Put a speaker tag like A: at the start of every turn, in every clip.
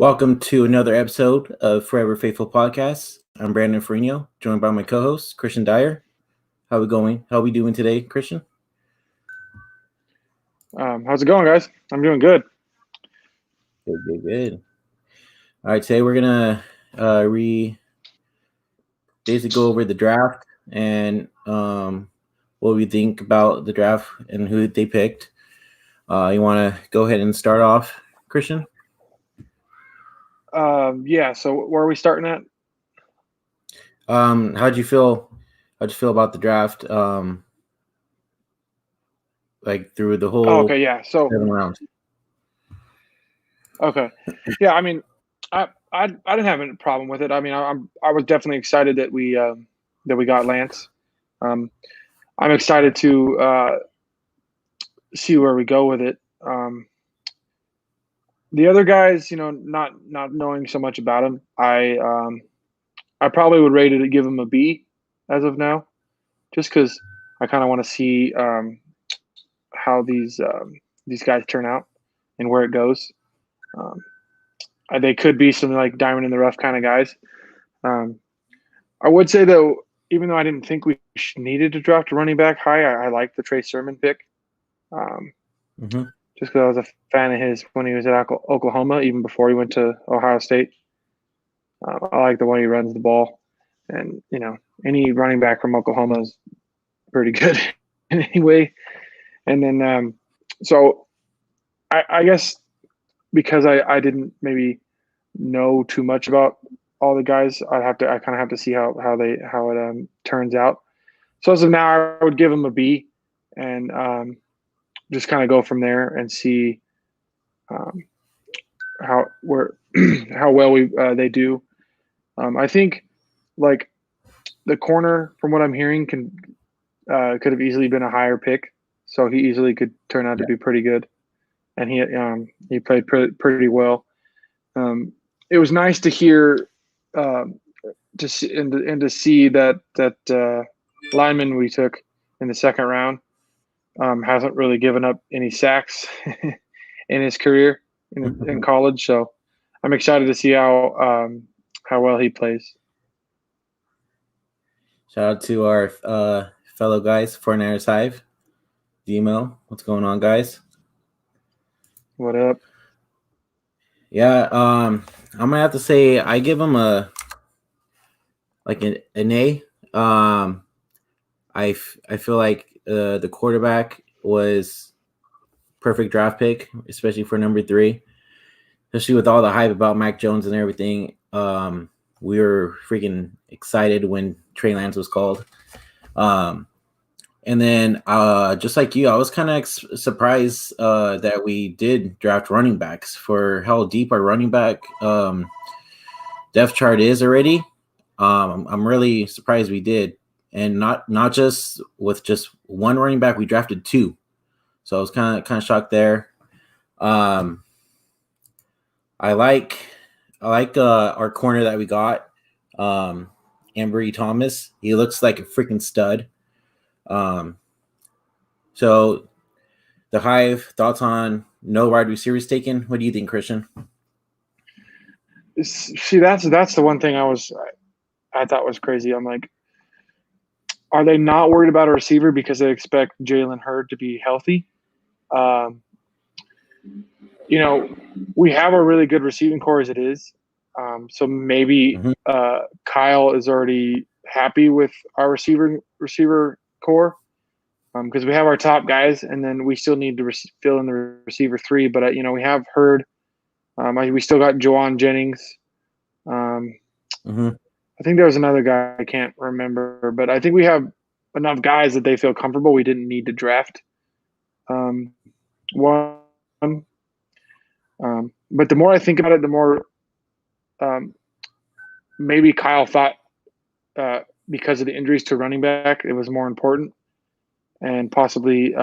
A: Welcome to another episode of Forever Faithful Podcast. I'm Brandon Farino, joined by my co-host Christian Dyer. How we going? How we doing today, Christian?
B: How's it going, guys? I'm doing good.
A: Good. All right, today we're gonna basically go over the draft and what we think about the draft and who they picked. You want to go ahead and start off, Christian?
B: Yeah. So where are we starting at?
A: How'd you feel? How'd you feel about the draft? Like through the whole
B: Okay. Yeah. So
A: 7 rounds.
B: okay. Yeah. I mean, I didn't have a problem with it. I mean, I was definitely excited that we got Lance. I'm excited to see where we go with it. The other guys, not knowing so much about him, I probably would rate it to give him a B as of now, just because I kind of want to see how these guys turn out and where it goes. They could be some like diamond in the rough kind of guys. I would say though, even though I didn't think we needed to draft a running back high, I like the Trey Sermon pick. Just because I was a fan of his when he was at Oklahoma, even before he went to Ohio State. I like the way he runs the ball, and any running back from Oklahoma is pretty good anyway. And then, so I guess because I didn't maybe know too much about all the guys, I kind of have to see how it turns out. So as of now, I would give him a B, and just kind of go from there and see how well they do. I think like the corner, from what I'm hearing, could have easily been a higher pick, so he easily could turn out to be pretty good, and he played pretty well. It was nice to hear to see that lineman we took in the second round hasn't really given up any sacks in his career in college, so I'm excited to see how well he plays.
A: Shout out to our fellow guys, 49ers Hive, Demo. What's going on, guys?
B: What up?
A: Yeah, I'm gonna have to say I give him an A. I feel like the quarterback was perfect draft pick, especially for number 3. Especially with all the hype about Mac Jones and everything. We were freaking excited when TREY Lance was called. And then just like you, I was kind of surprised that we did draft running backs for how deep our running back depth chart is already. I'm really surprised we did. And not just with just one running back, we drafted 2. So I was kind of shocked there. I like our corner that we got, Ambry Thomas. He looks like a freaking stud. So the Hive, thoughts on no wide receivers taken? What do you think, Christian?
B: See, that's the one thing I thought was crazy. I'm like, are they not worried about a receiver because they expect Jalen Hurd to be healthy? We have a really good receiving core as it is. So maybe Kyle is already happy with our receiver core because we have our top guys, and then we still need to fill in the receiver 3. But we have Hurd. We still got Juwan Jennings. I think there was another guy I can't remember, but I think we have enough guys that they feel comfortable. We didn't need to draft one. But the more I think about it, the more maybe Kyle thought because of the injuries to running back, it was more important. And possibly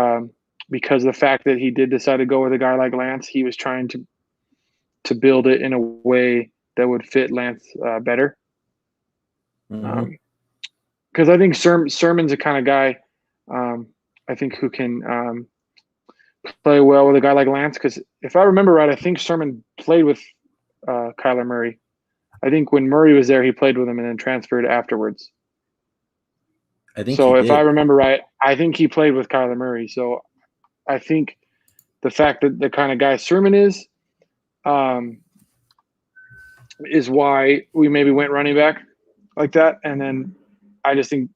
B: because of the fact that he did decide to go with a guy like Lance, he was trying to build it in a way that would fit Lance better. Because I think Sermon's the kind of guy I think who can play well with a guy like Lance. Because if I remember right, I think Sermon played with Kyler Murray. I think when Murray was there, he played with him and then transferred afterwards.
A: I think he
B: So if I
A: did.
B: remember right, I think he played with Kyler Murray. So I think the fact that the kind of guy Sermon is why we maybe went running back like that. And then I just think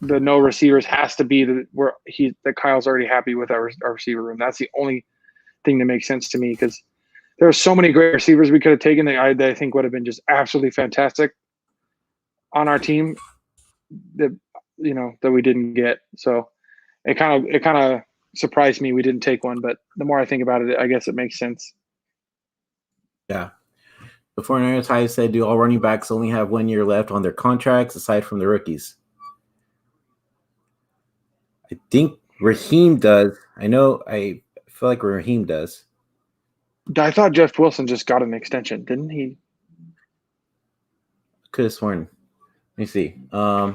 B: the no receivers has to be that Kyle's already happy with our receiver room. That's the only thing that makes sense to me because there are so many great receivers we could have taken that I think would have been just absolutely fantastic on our team that that we didn't get. So it kind of surprised me we didn't take one, but the more I think about it, I guess it makes sense.
A: Yeah. Before Ty said, do all running backs only have 1 year left on their contracts aside from the rookies? I think Raheem does. I feel like Raheem does.
B: I thought Jeff Wilson just got an extension, didn't he?
A: Could have sworn. Let me see.
B: Yeah,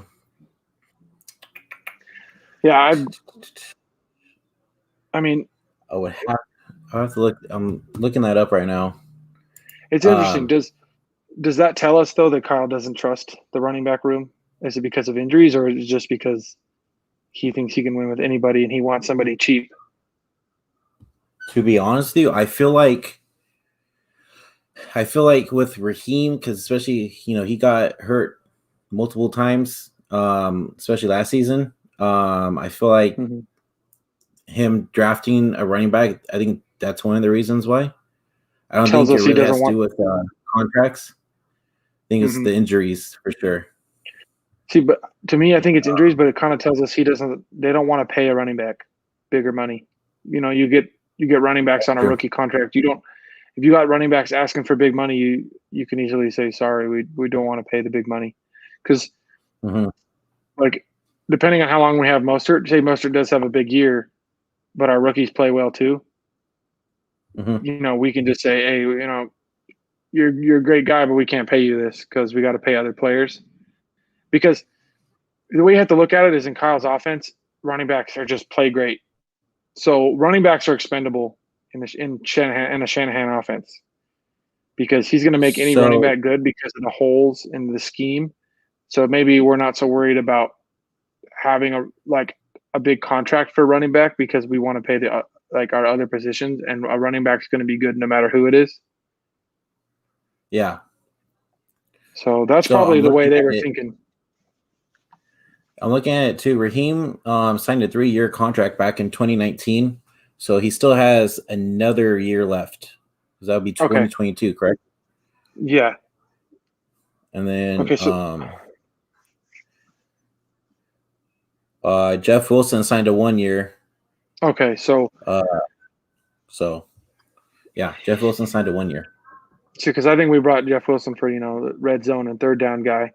B: I mean,
A: I have to look. I'm looking that up right now.
B: it's interesting. Does that tell us though that Kyle doesn't trust the running back room? Is it because of injuries, or is it just because he thinks he can win with anybody and he wants somebody cheap?
A: To be honest with you, I feel like with Raheem, because especially he got hurt multiple times, especially last season. I feel like him drafting a running back, I think that's one of the reasons why. I don't think it really has to do with contracts. I think it's the injuries for sure.
B: See, but to me, I think it's injuries, but it kind of tells us they don't want to pay a running back bigger money. You get running backs on a rookie contract. If you got running backs asking for big money, you can easily say, sorry, we don't want to pay the big money. Because like, depending on how long we have Mostert, say Mostert does have a big year, but our rookies play well too. We can just say, hey, you're a great guy, but we can't pay you this because we got to pay other players. Because the way you have to look at it is in Kyle's offense, running backs are just play great. So running backs are expendable in a Shanahan offense because he's going to make any running back good because of the holes in the scheme. So maybe we're not so worried about having a big contract for running back because we want to pay our other positions, and a running back's going to be good no matter who it is.
A: Yeah.
B: So that's probably the way they were thinking.
A: I'm looking at it too. Raheem signed a 3-year contract back in 2019, so he still has another year left. That would be 2022, correct?
B: Yeah.
A: And then Jeff Wilson signed a 1 year.
B: Okay, so
A: yeah, Jeff Wilson signed a 1 year.
B: See, because I think we brought Jeff Wilson for the red zone and third down guy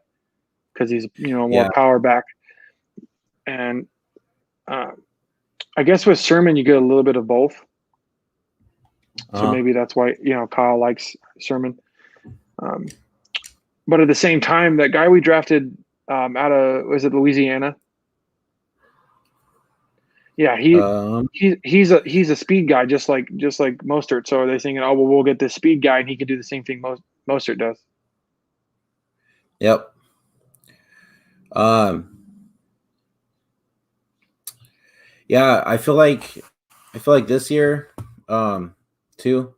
B: because he's more power back. And I guess with Sermon, you get a little bit of both. So maybe that's why, Kyle likes Sermon. But at the same time, that guy we drafted out of, was it Louisiana? Yeah, he's a speed guy, just like Mostert. So are they thinking, oh, well, we'll get this speed guy and he can do the same thing Mostert does?
A: Yep. Yeah, I feel like this year, too,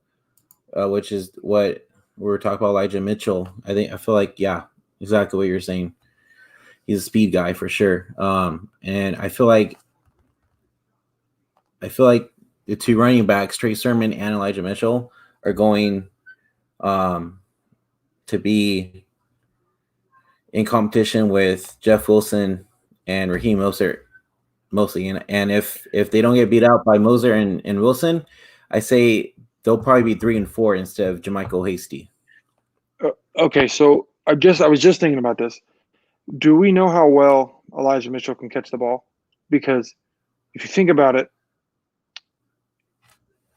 A: which is what we were talking about Elijah Mitchell. I feel like, yeah, exactly what you're saying. He's a speed guy for sure. And I feel like the two running backs, Trey Sermon and Elijah Mitchell, are going to be in competition with Jeff Wilson and Raheem Mostert mostly. And if they don't get beat out by Moser and Wilson, I say they'll probably be 3 and 4 instead of Jermichael Hasty.
B: Okay, so I was just thinking about this. Do we know how well Elijah Mitchell can catch the ball? Because if you think about it,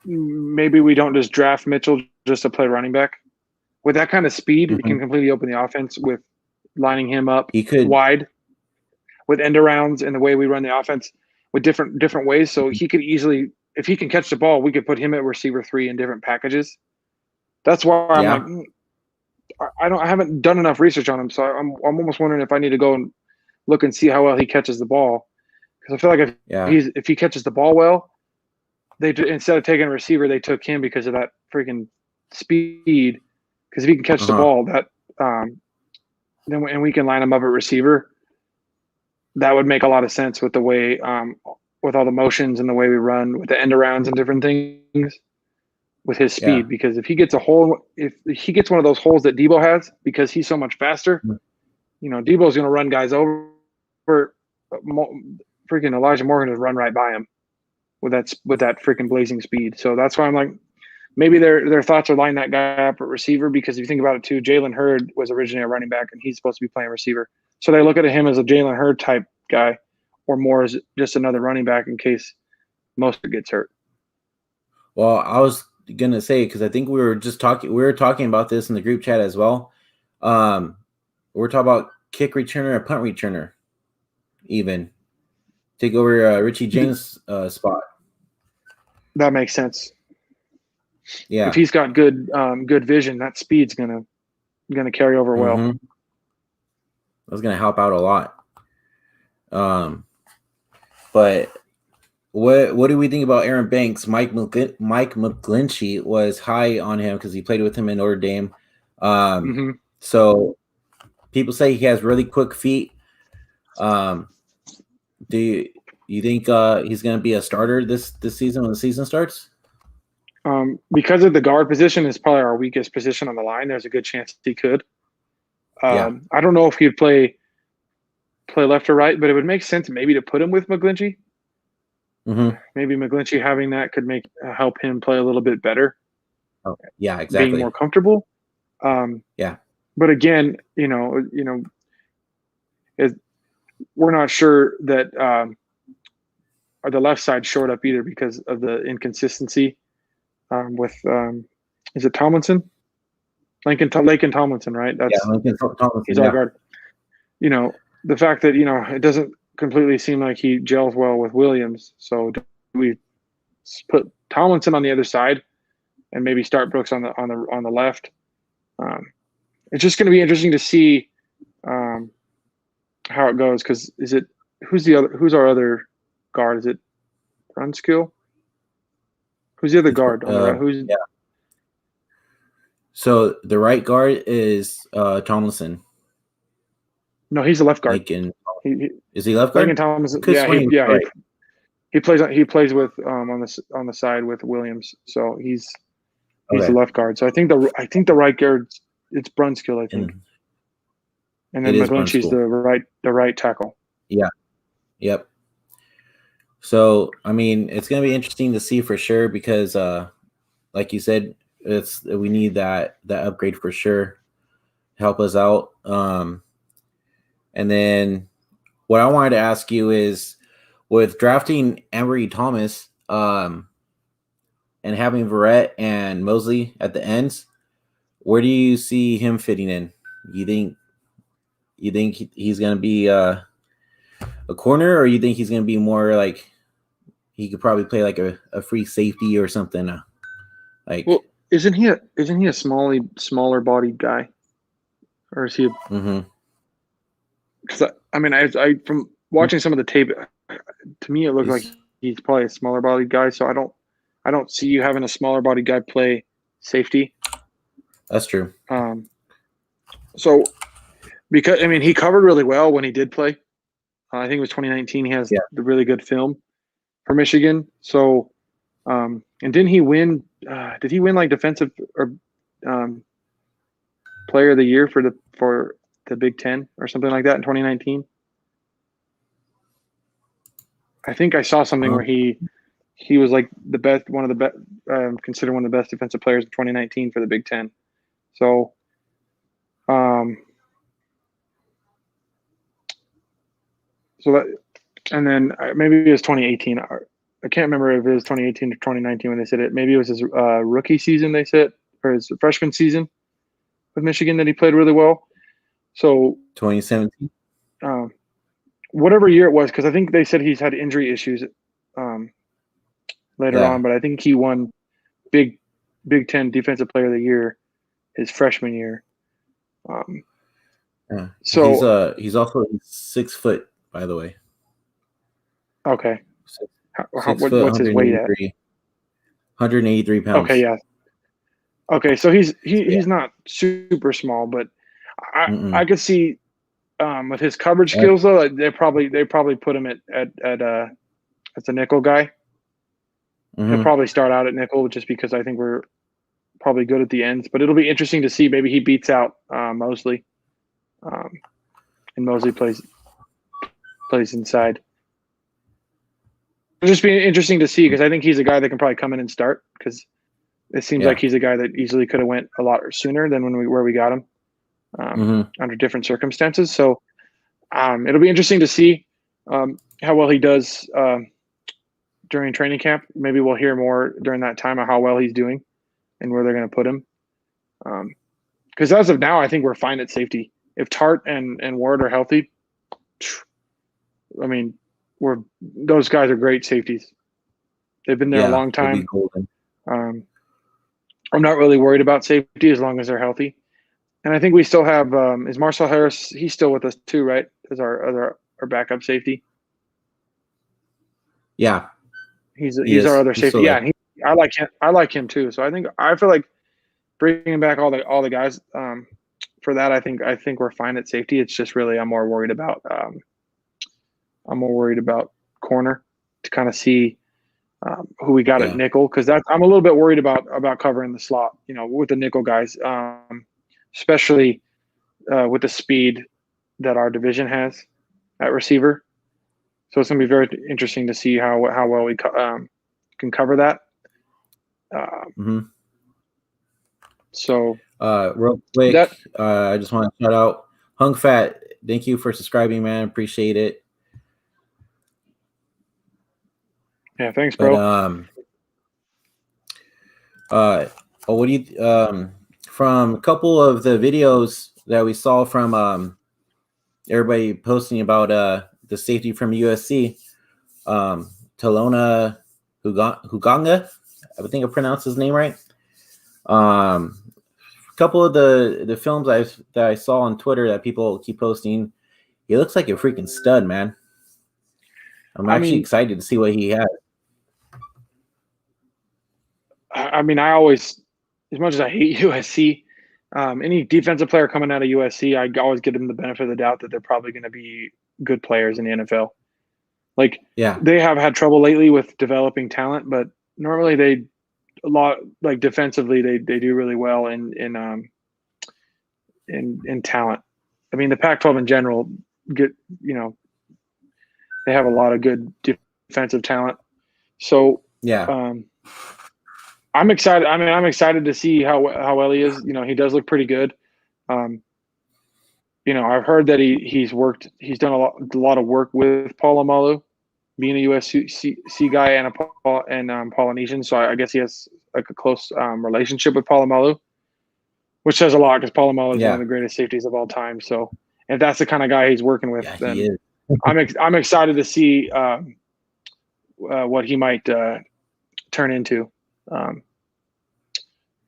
B: maybe we don't just draft Mitchell just to play running back. With that kind of speed, he can completely open the offense with lining him up wide with end arounds and the way we run the offense with different ways. So he could easily, if he can catch the ball, we could put him at receiver 3 in different packages. That's why I'm like,
A: Yeah.
B: I haven't done enough research on him, so I'm almost wondering if I need to go and look and see how well he catches the ball, because I feel like
A: Yeah.
B: if he catches the ball well, instead of taking a receiver, they took him because of that freaking speed. Because if he can catch the
A: Uh-huh.
B: ball, that and we can line him up at receiver, that would make a lot of sense with the way with all the motions and the way we run with the end arounds and different things with his
A: Yeah.
B: speed. Because if he gets if he gets one of those holes that Debo has, because he's so much faster, Debo's going to run guys over. Freaking Elijah Morgan has run right by him with that freaking blazing speed. So that's why I'm like, maybe their thoughts are lining that guy up at receiver, because if you think about it too, Jalen Hurd was originally a running back and he's supposed to be playing receiver. So they look at him as a Jalen Hurd type guy, or more as just another running back in case Mostert gets hurt.
A: Well, I was gonna say, because I think we were talking about this in the group chat as well. We're talking about kick returner and punt returner, even take over Richie James' spot.
B: That makes sense.
A: Yeah.
B: If he's got good vision, that speed's gonna carry over well.
A: Mm-hmm. That's gonna help out a lot. But what do we think about Aaron Banks? Mike McGlinchey was high on him because he played with him in Notre Dame. So people say he has really quick feet. Do you think he's going to be a starter this season when the season starts?
B: Because of the guard position is probably our weakest position on the line, there's a good chance he could. I don't know if he'd play left or right, but it would make sense maybe to put him with McGlinchey.
A: Mm-hmm.
B: Maybe McGlinchey having that could help him play a little bit better.
A: Oh, yeah, exactly.
B: Being more comfortable.
A: Yeah.
B: But again, we're not sure that the left side short up either because of the inconsistency with is it Tomlinson? Laken Tomlinson, right?
A: Lincoln Tomlinson.
B: He's our guard. The fact that it doesn't completely seem like he gels well with Williams. So do we put Tomlinson on the other side and maybe start Brooks on the left? It's just going to be interesting to see how it goes, because who's our other guard? Is it Brunskill? Who's the other guard on the right?
A: Yeah. So the right guard is Tomlinson.
B: No, he's the left guard.
A: Is he left guard?
B: Laken Tomlinson. Yeah. He plays with on the side with Williams, so he's the left guard. So I think the right guard, it's Brunskill, I think, and then McGlinchey's the right tackle.
A: Yeah. Yep. So I mean, it's gonna be interesting to see for sure, because like you said, we need that upgrade for sure. Help us out. And then what I wanted to ask you is, with drafting Emery Thomas and having Verrett and Mosley at the ends, where do you see him fitting in? You think he's going to be a corner, or you think he's going to be more like he could probably play like a free safety or something?
B: Well, isn't he a smaller bodied guy, or is he? Because I from watching some of the tape, to me it looked like he's probably a smaller bodied guy. So I don't see you having a smaller bodied guy play safety.
A: That's true.
B: So because he covered really well when he did play. I think it was 2019. He has the really good film for Michigan. So, and didn't he win? Did he win like defensive or player of the year for the Big Ten or something like that in 2019? I think I saw something where he was like the best, one of the best, considered one of the best defensive players in 2019 for the Big Ten. So, and then maybe it was 2018. I can't remember if it was 2018 or 2019 when they said it. Maybe it was his rookie season, they said, or his freshman season with Michigan that he played really well. So
A: 2017.
B: Whatever year it was, because I think they said he's had injury issues later on, but I think he won big Big Ten Defensive Player of the Year his freshman year.
A: Yeah.
B: So
A: He's also 6 foot, by the way.
B: okay,
A: Six, 6 foot,
B: what's his weight at?
A: 183
B: Okay,
A: pounds.
B: yeah. Okay, so he's
A: Yeah.
B: he's not super small, but
A: Mm-mm.
B: I could see with his coverage
A: Uh,
B: skills though, they probably put him at as a nickel guy. He'll
A: mm-hmm.
B: probably start out at nickel just because I think we're probably good at the ends. But it'll be interesting to see. Maybe he beats out Mosley, um, and Mosley plays inside. It'll just be interesting to see because I think he's a guy that can probably come in and start because it seems like
A: Yeah.
B: he's a guy that easily could have went a lot sooner than where we got him
A: Mm-hmm.
B: under different circumstances. So it'll be interesting to see how well he does during training camp. Maybe we'll hear more during that time of how well he's doing and where they're going to put him. Because as of now, I think we're fine at safety. If Tart and Ward are healthy, I mean, those guys are great safeties. They've been there a
A: Yeah.
B: long
A: He'll be
B: time.
A: golden.
B: I'm not really worried about safety as long as they're healthy. And I think we still have is Marcel Harris. He's still with us too, right? As our backup safety.
A: Yeah.
B: He's
A: He
B: our
A: is.
B: other
A: He's
B: safety.
A: still there.
B: Yeah, I like him. I like him too. So I feel like bringing back all the guys for that. I think we're fine at safety. It's just really I'm more worried about corner to kind of see who we got at
A: Yeah.
B: nickel because I'm a little bit worried about covering the slot. With the nickel guys, especially with the speed that our division has at receiver. So it's going to be very interesting to see how well we can cover that.
A: Mm-hmm.
B: So
A: Real quick,
B: that
A: I just want to shout out Hung Fat. Thank you for subscribing, man. Appreciate it.
B: yeah, thanks,
A: But
B: bro.
A: what do you from a couple of the videos that we saw from everybody posting about the safety from USC, Talona Huganga, I think I pronounced his name right. A couple of the films that I saw on Twitter that people keep posting, he looks like a freaking stud, man. I'm actually excited to see what he has.
B: I always, as much as I hate USC, any defensive player coming out of USC, I always give them the benefit of the doubt that they're probably going to be good players in the NFL. Like
A: Yeah,
B: they have had trouble lately with developing talent, but normally defensively they do really well in talent. I mean, the Pac-12 in general they have a lot of good defensive talent. So
A: yeah,
B: I'm excited. I mean, I'm excited to see how well he is. He does look pretty good. I've heard that he's done a lot of work with Polamalu, being a USC guy and Polynesian. So I guess he has like a close relationship with Polamalu, which says a lot because Polamalu is one of
A: yeah,
B: the greatest safeties of all time. So if that's the kind of guy he's working with,
A: yeah. He
B: then
A: is.
B: I'm excited to see what he might turn into.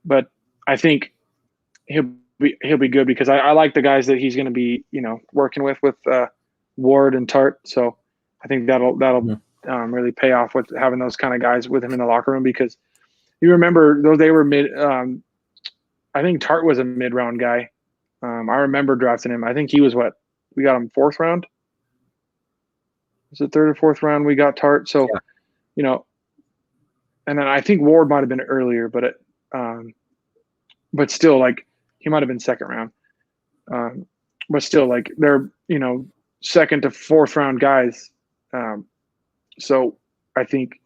B: But I think he'll be good because I like the guys that he's going to be working with Ward and Tart. So I think that'll really pay off with having those kind of guys with him in the locker room because you remember those they were mid. I think Tart was a mid-round guy. I remember drafting him. I think he was we got him 4th round. Was it 3rd or 4th round we got Tart? So
A: Yeah.
B: And then I think Ward might have been earlier, but still, like he might have been 2nd round. But still, like they're 2nd to 4th round guys. So I think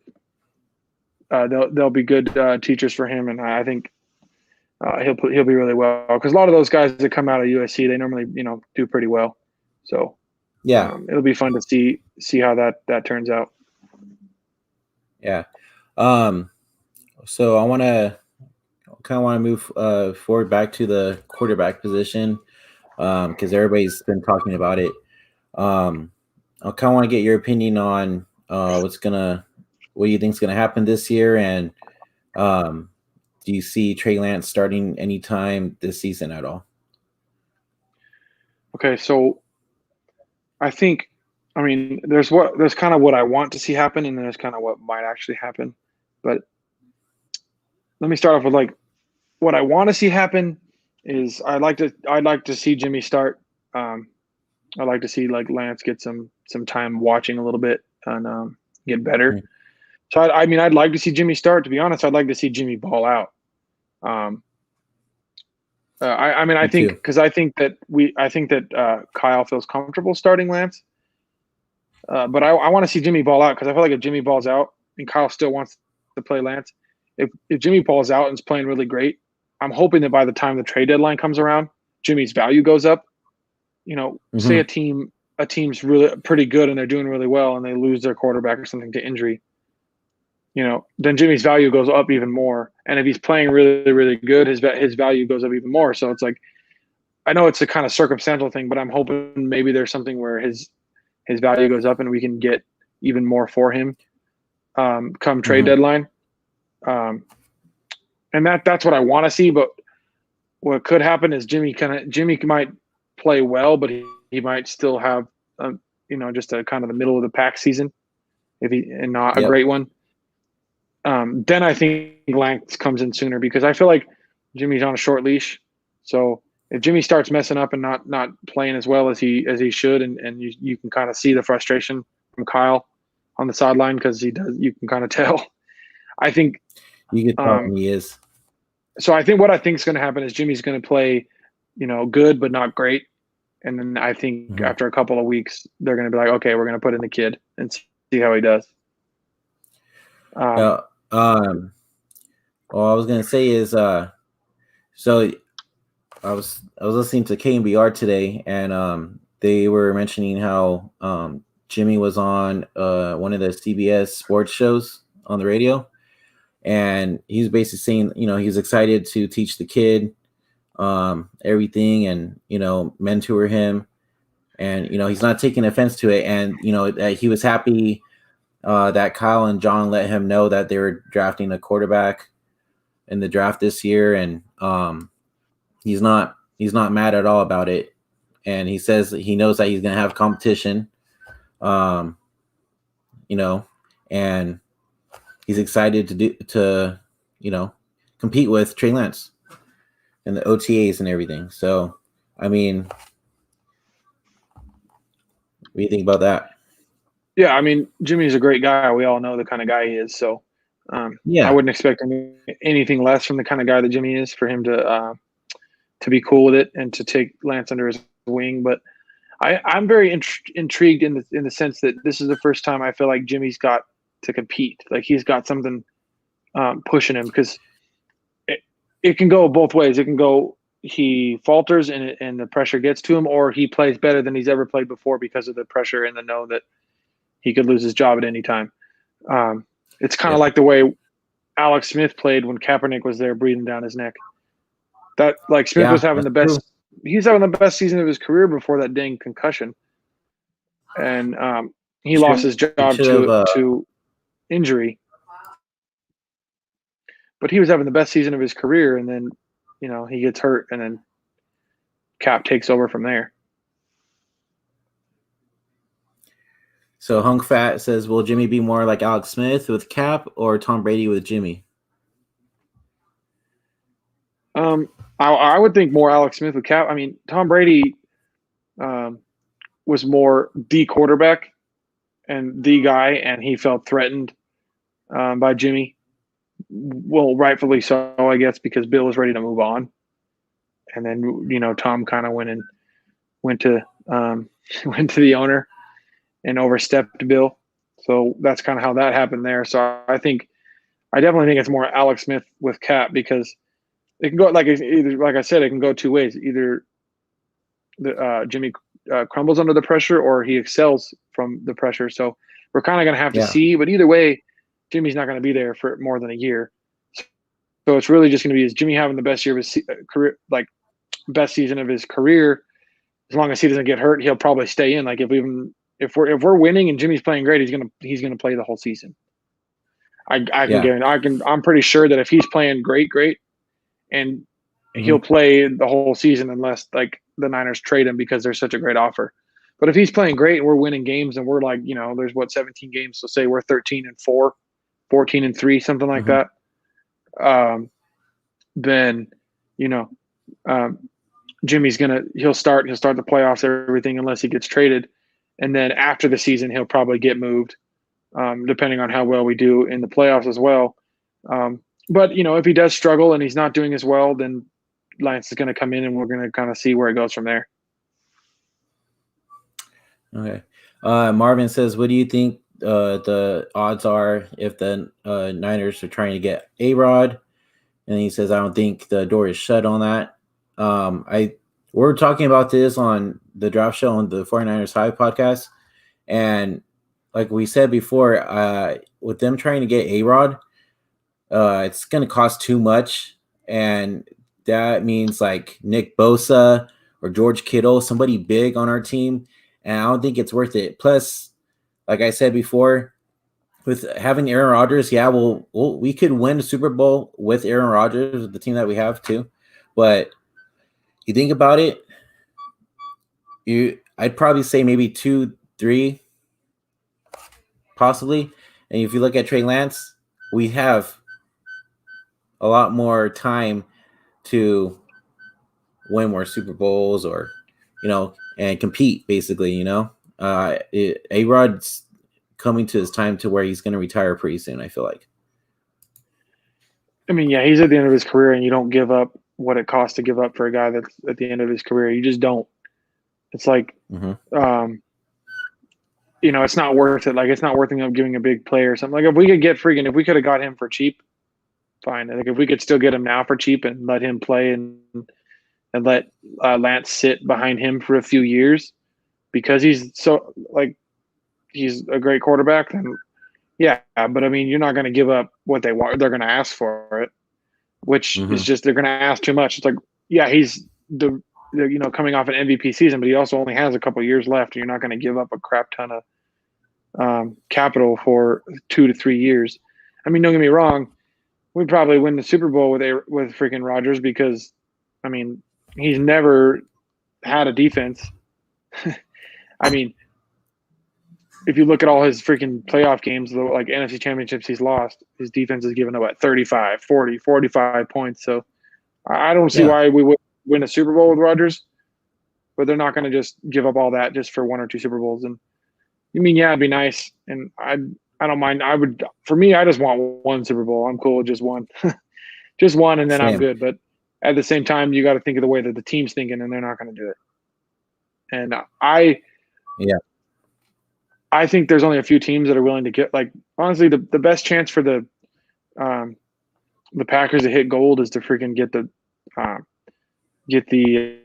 B: they'll be good teachers for him, and I think he'll be really well because a lot of those guys that come out of USC they normally do pretty well. So
A: Yeah,
B: it'll be fun to see how that turns out.
A: yeah. So I want to move forward back to the quarterback position because everybody's been talking about it. I kind of want to get your opinion on what do you think is gonna happen this year, and do you see Trey Lance starting anytime this season at all?
B: Okay, so I think, I mean, there's kind of what I want to see happen, and then there's kind of what might actually happen. But let me start off with like what I want to see happen is I'd like to see Jimmy start. Um, I'd like to see like Lance get some time watching a little bit and get better.
A: Mm.
B: So I mean I'd like to see Jimmy start. To be honest, I'd like to see Jimmy ball out. Um, I mean I
A: Me
B: think
A: too.
B: because I think that Kyle feels comfortable starting Lance, but I want to see Jimmy ball out because I feel like if Jimmy balls out and Kyle still wants to play Lance, if Jimmy balls out and is playing really great, I'm hoping that by the time the trade deadline comes around, Jimmy's value goes up. You know, say
A: Hmm.
B: a team's really pretty good and they're doing really well and they lose their quarterback or something to injury, you know, then Jimmy's value goes up even more. And if he's playing really, really good, his value goes up even more. So it's like, I know it's a kind of circumstantial thing, but I'm hoping maybe there's something where his value goes up and we can get even more for him come trade
A: Hmm.
B: deadline. Um, and that's what I want to see. But what could happen is Jimmy might play well, but he might still have you know, just a kind of the middle of the pack season if he and not a
A: Yep.
B: great one. Then I think Lance comes in sooner because I feel like Jimmy's on a short leash. So if Jimmy starts messing up and not playing as well as he should, and you can kind of see the frustration from Kyle on the sideline because he does, you can kind of tell. I think
A: You can tell
B: um,
A: him he is.
B: so. I think what I think is going to happen is Jimmy's going to play, you know, good but not great, and then I think
A: Hmm.
B: after a couple of weeks they're going to be like, okay, we're going to put in the kid and see how he does. Um,
A: Uh, um, all I was gonna say is, so I was listening to KBR today, and they were mentioning how Jimmy was on one of the CBS sports shows on the radio, and he's basically saying, he's excited to teach the kid everything, and mentor him, and he's not taking offense to it, and that he was happy that Kyle and John let him know that they were drafting a quarterback in the draft this year, and he's not mad at all about it, and he says he knows that he's going to have competition, um, you know, and he's excited to compete with Trey Lance and the OTAs and everything. So, I mean, what do you think about that?
B: Yeah, I mean, Jimmy's a great guy. We all know the kind of guy he is. So I
A: Yeah.
B: wouldn't expect anything less from the kind of guy that Jimmy is for him to be cool with it and to take Lance under his wing. But I'm very intrigued in the sense that this is the first time I feel like Jimmy's got to compete. Like he's got something pushing him because it can go both ways. It can go he falters and the pressure gets to him, or he plays better than he's ever played before because of the pressure and the know that he could lose his job at any time. Um, it's kind of
A: Yep.
B: like the way Alex Smith played when Kaepernick was there breathing down his neck. That like Smith was
A: Yeah,
B: having
A: that's
B: the
A: true.
B: best. He's having the best season of his career before that dang concussion, and he lost his
A: He
B: job
A: should have.
B: to injury. But he was having the best season of his career, and then you know he gets hurt, and then Cap takes over from there.
A: So Hunk Fat says, "Will Jimmy be more like Alex Smith with Cap or Tom Brady with Jimmy?"
B: Um, I would think more Alex Smith with Cap. I mean, Tom Brady um, was more the quarterback and the guy, and he felt threatened by Jimmy. Well, rightfully so, I guess, because Bill was ready to move on, and then you know Tom kind of went to went to the owner and overstepped Bill. So that's kind of how that happened there. So I definitely think it's more Alex Smith with Cap because it can go like I said, it can go two ways. Either the Jimmy crumbles under the pressure or he excels from the pressure. So we're kind of going to have to
A: Yeah.
B: see. But either way, Jimmy's not going to be there for more than a year. So it's really just going to be is Jimmy having the best year of his career, like best season of his career. As long as he doesn't get hurt, he'll probably stay in. Like if we're winning and Jimmy's playing great, he's gonna play the whole season. I'm pretty sure that if he's playing great, and
A: Mm-hmm.
B: he'll play the whole season unless like the Niners trade him because there's such a great offer. But if he's playing great and we're winning games and we're like, there's 17 games, so say we're 13-4, 14-3, something like
A: Mm-hmm.
B: that. Then, you know, um, he'll start the playoffs, everything, unless he gets traded. And then after the season, he'll probably get moved, depending on how well we do in the playoffs as well. But if he does struggle and he's not doing as well, then Lance is going to come in and we're going to kind of see where it goes from there.
A: Okay. Marvin says, what do you think the odds are if the Niners are trying to get A-Rod? And he says, I don't think the door is shut on that. We're talking about this on the draft show on the 49ers High podcast. And like we said before, with them trying to get A-Rod, it's going to cost too much. And that means like Nick Bosa or George Kittle, somebody big on our team. And I don't think it's worth it. Plus, like I said before, with having Aaron Rodgers, yeah, we could win the Super Bowl with Aaron Rodgers, the team that we have too. But you think about it, I'd probably say maybe 2, 3, possibly. And if you look at TREY Lance, we have a lot more time to win more Super Bowls or, and compete basically, A-Rod's coming to his time to where he's going to retire pretty soon, I feel like.
B: I mean, yeah, he's at the end of his career, and you don't give up what it costs to give up for a guy that's at the end of his career. You just don't. It's like, it's not worth it. Like, it's not worth giving a big player or something. Like, if we could have got him for cheap, fine. Like, if we could still get him now for cheap and let him play and let Lance sit behind him for a few years because he's a great quarterback, then yeah. But I mean, you're not going to give up what they want. They're going to ask for it, which is just they're going to ask too much. It's like, yeah, he's the coming off an MVP season, but he also only has a couple years left. And you're not going to give up a crap ton of capital for 2 to 3 years. I mean, don't get me wrong, we'd probably win the Super Bowl with freaking Rodgers because, I mean, he's never had a defense. I mean, if you look at all his freaking playoff games, like NFC championships he's lost, his defense has given up 35, 40, 45 points. So I don't see why we would win a Super Bowl with Rodgers, but they're not going to just give up all that just for 1 or 2 Super Bowls. And you mean, yeah, it'd be nice. And I don't mind. For me, I just want 1 Super Bowl. I'm cool with just 1, just 1. And then I'm good. But at the same time, you got to think of the way that the team's thinking, and they're not going to do it. And I think there's only a few teams that are willing to get, like, honestly, the best chance for the Packers to hit gold is to freaking get the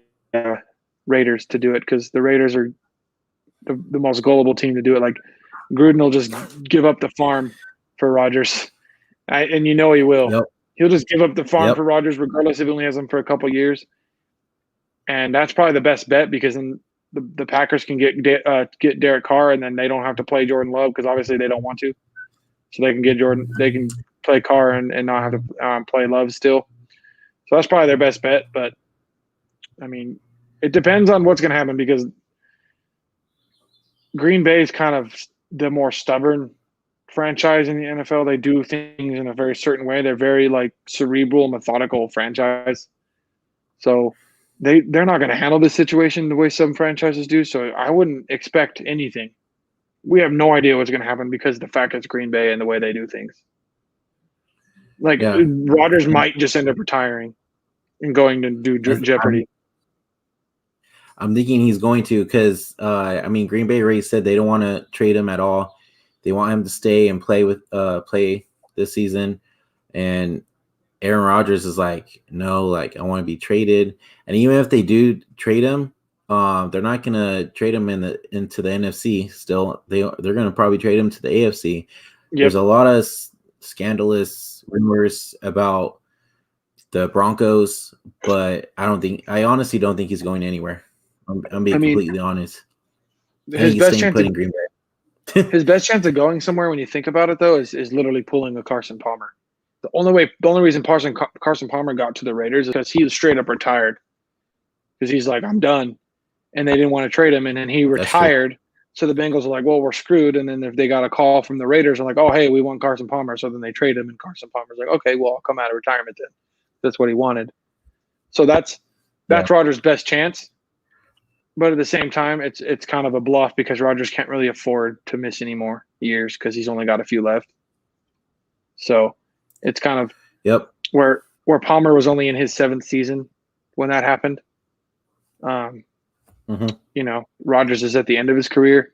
B: Raiders to do it, because the Raiders are the most gullible team to do it. Like, Gruden will just give up the farm for Rodgers, and he will.
A: Yep.
B: He'll just give up the farm for Rodgers, regardless if he only has him for a couple years. And that's probably the best bet, because then the Packers can get Derek Carr, and then they don't have to play Jordan Love, because obviously they don't want to. So they can get Jordan. They can play Carr and not have to play Love still. So that's probably their best bet. But I mean, it depends on what's going to happen, because Green Bay is kind of the more stubborn franchise in the NFL. They do things in a very certain way. They're very like cerebral, methodical franchise. So they're not going to handle this situation the way some franchises do. So I wouldn't expect anything. We have no idea what's going to happen because of the fact it's Green Bay and the way they do things. Like, Rodgers might just end up retiring and going to do Jeopardy.
A: I'm thinking he's going to, because Green Bay already said they don't want to trade him at all. They want him to stay and play this season. And Aaron Rodgers is like, no, like, I want to be traded. And even if they do trade him, they're not gonna trade him into the NFC. Still, they're gonna probably trade him to the AFC. Yep. There's a lot of scandalous rumors about the Broncos, but I honestly don't think he's going anywhere. I'm being completely honest.
B: His best chance
A: in Green Bay.
B: His best chance of going somewhere when you think about it, though, is literally pulling a Carson Palmer. The only reason Carson Palmer got to the Raiders is because he was straight up retired. Because he's like, I'm done, and they didn't want to trade him, and then he
A: That's true.
B: retired. So the Bengals are like, well, we're screwed. And then if they got a call from the Raiders, are like, oh, hey, we want Carson Palmer. So then they trade him, and Carson Palmer's like, okay, well, I'll come out of retirement then. That's what he wanted. So that's Rodgers' best chance. But at the same time, it's kind of a bluff because Rodgers can't really afford to miss any more years because he's only got a few left. So it's kind of where Palmer was only in his 7th season when that happened. You know, Rodgers is at the end of his career,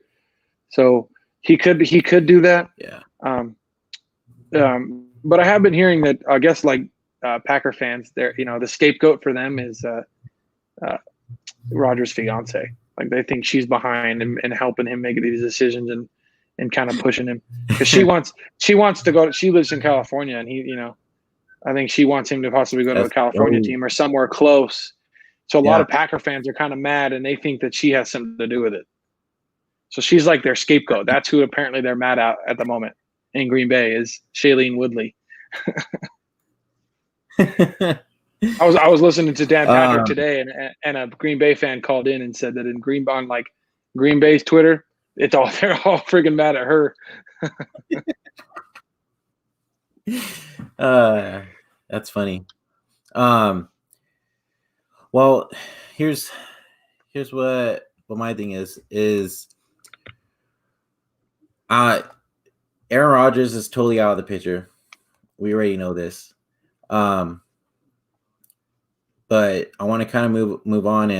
B: so he could do that.
A: Yeah.
B: But I have been hearing that I guess like Packer fans, they're the scapegoat for them is Rodgers' fiance. Like they think she's behind and helping him make these decisions and kind of pushing him because she wants to go. She lives in California, and he, I think she wants him to possibly go to a California team or somewhere close. So a lot of Packer fans are kind of mad, and they think that she has something to do with it. So she's like their scapegoat. That's who apparently they're mad at the moment in Green Bay is Shailene Woodley. I was listening to Dan Patrick today, and a Green Bay fan called in and said that in Green Bay's Twitter, they're all freaking mad at her.
A: That's funny. Well, here's what my thing is Aaron Rodgers is totally out of the picture. We already know this. But I want to kind of move on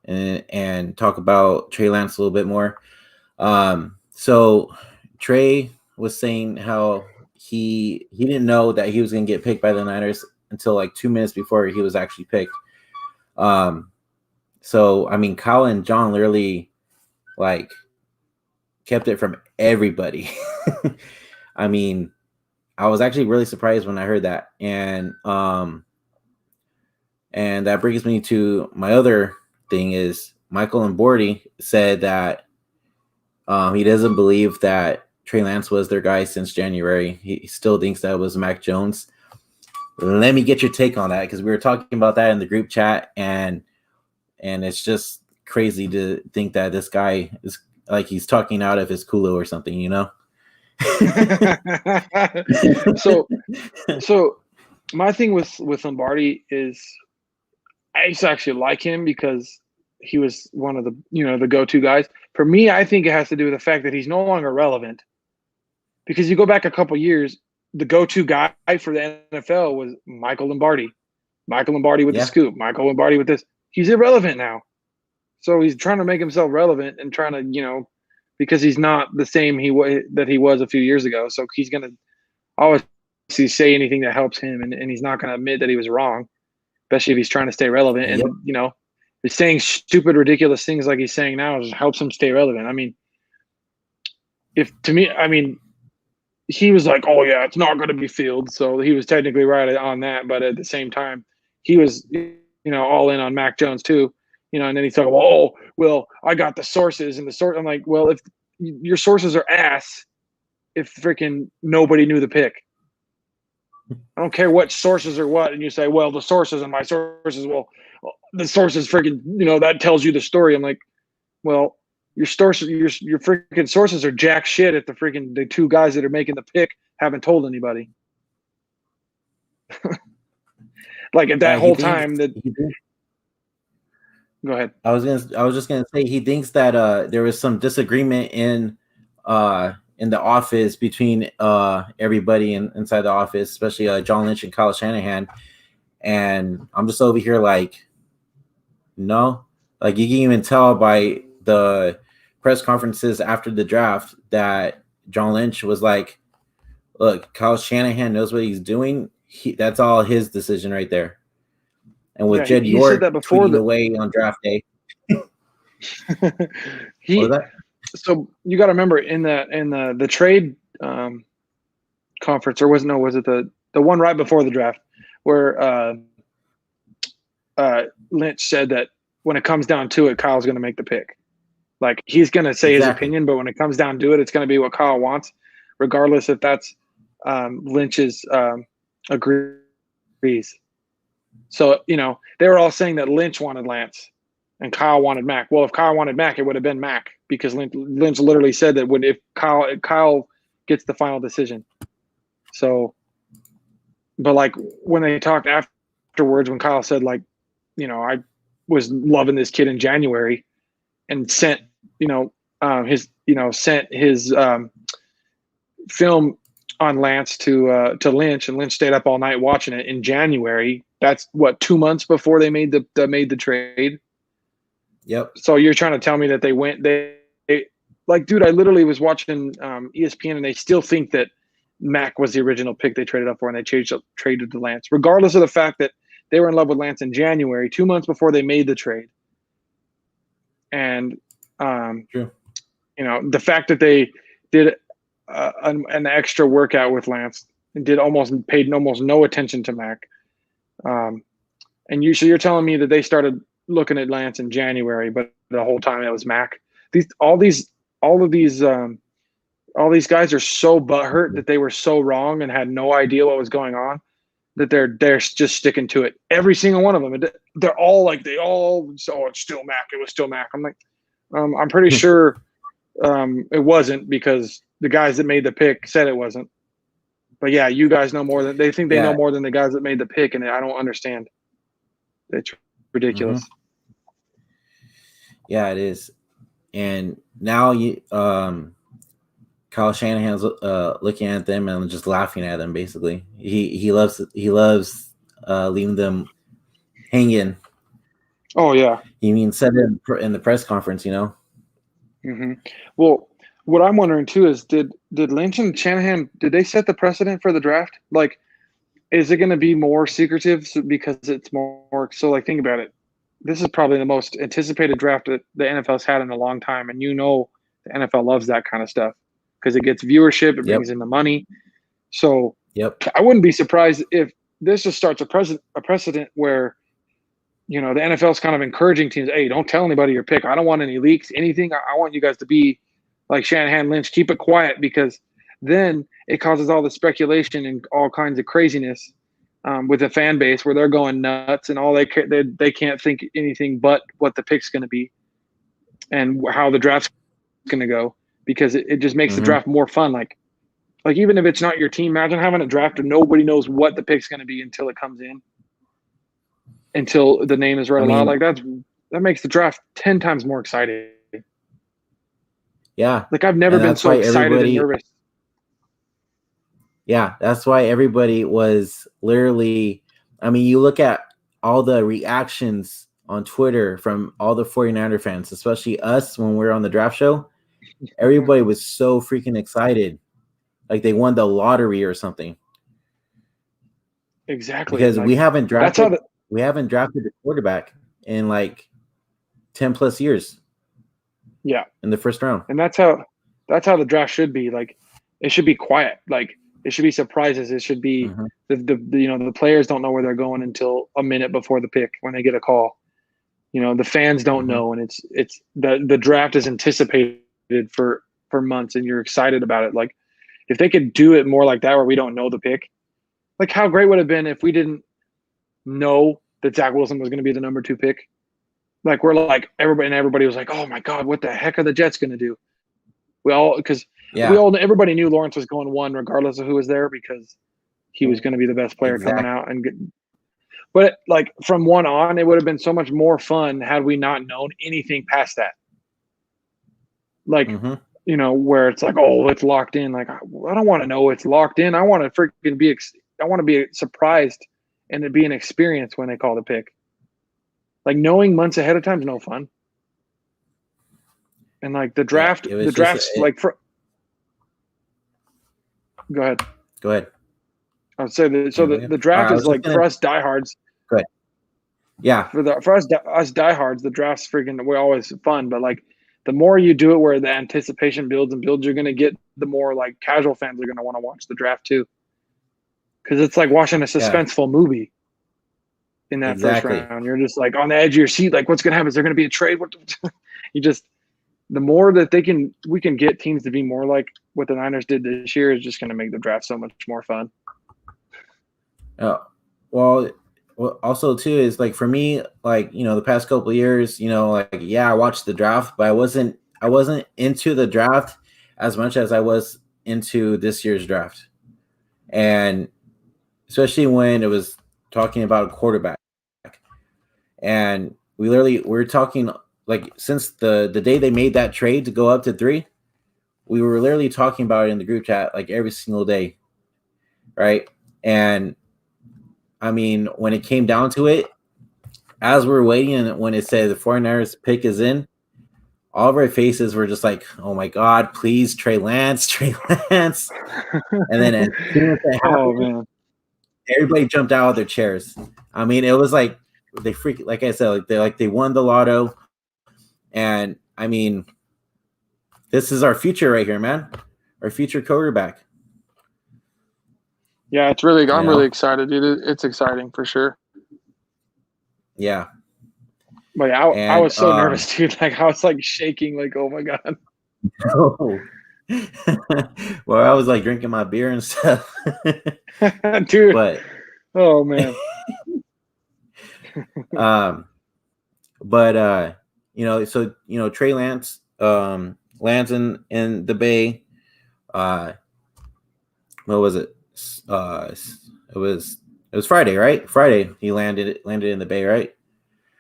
A: and talk about Trey Lance a little bit more. So Trey was saying how he didn't know that he was going to get picked by the Niners until like 2 minutes before he was actually picked. So I mean, Kyle and John literally like kept it from everybody. I mean, I was actually really surprised when I heard that, and that brings me to my other thing is Michael Lombardi said that he doesn't believe that Trey Lance was their guy since January. He still thinks that it was Mac Jones. Let me get your take on that because we were talking about that in the group chat, and it's just crazy to think that this guy is like he's talking out of his culo or something,
B: So my thing with Lombardi is I used to actually like him because he was one of the the go-to guys. For me, I think it has to do with the fact that he's no longer relevant. Because you go back a couple years, the go-to guy for the NFL was Michael Lombardi. Michael Lombardi with the scoop. Michael Lombardi with this. He's irrelevant now. So he's trying to make himself relevant and trying to, because he's not the same that he was a few years ago. So he's going to always say anything that helps him, and he's not going to admit that he was wrong, especially if he's trying to stay relevant. And, he's saying stupid, ridiculous things like he's saying now just helps him stay relevant. I mean, he was like, oh, yeah, it's not going to be Fields. So he was technically right on that. But at the same time, he was, all in on Mac Jones too. And then he's talking, I got the sources and the source. I'm like, well, if your sources are ass, if freaking nobody knew the pick. I don't care what sources or what. And you say, well, the sources and my sources, the sources freaking, that tells you the story. I'm like, well, your freaking sources are jack shit if the two guys that are making the pick haven't told anybody. Like at that whole time that. Go ahead.
A: I was just gonna say he thinks that there was some disagreement in the office between everybody inside the office, especially John Lynch and Kyle Shanahan. And I'm just over here like, no, like you can even tell by the press conferences after the draft that John Lynch was like, look, Kyle Shanahan knows what he's doing. That's all his decision right there. And with Jed York tweeting away on draft day.
B: So you got to remember in the trade conference, or was it the one right before the draft where Lynch said that when it comes down to it, Kyle's going to make the pick. Like he's going to say his
A: Exactly.
B: opinion, but when it comes down to it, it's going to be what Kyle wants, regardless if that's Lynch's agrees. So they were all saying that Lynch wanted Lance, and Kyle wanted Mac. Well, if Kyle wanted Mac, it would have been Mac because Lynch literally said that if Kyle gets the final decision. So, but like when they talked afterwards, when Kyle said like, I was loving this kid in January, and sent his film on Lance to Lynch, and Lynch stayed up all night watching it in January. That's what 2 months before they made the trade.
A: Yep.
B: So you're trying to tell me that they like, dude, I literally was watching ESPN, and they still think that Mac was the original pick they traded up for, and they traded to Lance, regardless of the fact that they were in love with Lance in January, 2 months before they made the trade. And
A: True.
B: the fact that they did an extra workout with Lance and paid almost no attention to Mac. And so you're telling me that they started looking at Lance in January, but the whole time it was Mac. All these guys are so butthurt that they were so wrong and had no idea what was going on, that they're just sticking to it. Every single one of them. They're all like, it's still Mac. It was still Mac. I'm like, I'm pretty sure it wasn't, because the guys that made the pick said it wasn't. But yeah, you guys know more than they think they know more than the guys that made the pick, and I don't understand. It's ridiculous.
A: Mm-hmm. Yeah, it is. And now Kyle Shanahan's looking at them and just laughing at them. Basically, he loves leaving them hanging.
B: Oh yeah.
A: You mean said it in the press conference,
B: Mm-hmm. Well, what I'm wondering too is, did Lynch and Shanahan, did they set the precedent for the draft? Like, is it going to be more secretive because it's more? So like, think about it. This is probably the most anticipated draft that the NFL's had in a long time, and the NFL loves that kind of stuff because it gets viewership, it brings in the money. So I wouldn't be surprised if this just starts a precedent where, the NFL's kind of encouraging teams, hey, don't tell anybody your pick. I don't want any leaks, anything. I want you guys to be like Shanahan, Lynch, keep it quiet, because then it causes all the speculation and all kinds of craziness with the fan base, where they're going nuts and all they can't think anything but what the pick's going to be and how the draft's going to go, because it just makes the draft more fun. Like even if it's not your team, imagine having a draft and nobody knows what the pick's going to be until it comes in, until the name is read aloud. Like that makes the draft 10 times more exciting.
A: Yeah.
B: Like I've never been so excited and nervous.
A: Yeah, that's why everybody was literally, you look at all the reactions on Twitter from all the 49er fans, especially us when we were on the draft show. Everybody was so freaking excited. Like they won the lottery or something.
B: Exactly.
A: Because we haven't drafted a quarterback in like 10 plus years.
B: Yeah.
A: In the first round.
B: And that's how the draft should be. Like it should be quiet. Like it should be surprises. It should be the players don't know where they're going until a minute before the pick when they get a call. The fans don't know, and it's the draft is anticipated for months, and you're excited about it. Like if they could do it more like that, where we don't know the pick, like how great would it have been if we didn't know that Zach Wilson was going to be the number 2 pick. Like we're like everybody was like, oh my God, what the heck are the Jets going to do? Everybody knew Lawrence was going 1 regardless of who was there, because he was going to be the best player coming out. But like from 1 on, it would have been so much more fun had we not known anything past that. Like, where it's like, oh, it's locked in. Like, I don't want to know it's locked in. I want to freaking I want to be surprised and it be an experience when they call the pick. Like knowing months ahead of time is no fun. And like the draft, go ahead. I would say the draft is like for us diehards.
A: Go ahead. Yeah.
B: For us diehards, the draft's we're always fun, but like the more you do it, where the anticipation builds and builds, you're going to get the more like casual fans are going to want to watch the draft too. Because it's like watching a suspenseful movie in that first round. You're just like on the edge of your seat, like what's going to happen? Is there going to be a trade? the more that we can get teams to be more like what the Niners did this year is just going to make the draft so much more fun.
A: Well, also too is like for me, like the past couple of years, like I watched the draft, but I wasn't into the draft as much as I was into this year's draft, and especially when it was talking about a quarterback, and we're talking like since the day they made that trade to go up to 3, we were literally talking about it in the group chat like every single day, right? And I mean, when it came down to it, as we're waiting and when it said the 49ers pick is in, all of our faces were just like, oh my God, please, TREY Lance, TREY Lance. And then as soon as that happened, everybody jumped out of their chairs. I mean, it was like they like I said, they won the lotto. And I mean, this is our future right here, man. Our future quarterback.
B: Yeah, it's really. I'm really excited, dude. It's exciting for sure.
A: Yeah.
B: But I was so nervous, dude. Like I was like shaking, like oh my God.
A: No. Well, I was like drinking my beer and stuff.
B: Dude.
A: But
B: oh man.
A: But so TREY Lance lands in the Bay. What was it? It was Friday, right? Friday he landed in the Bay, right?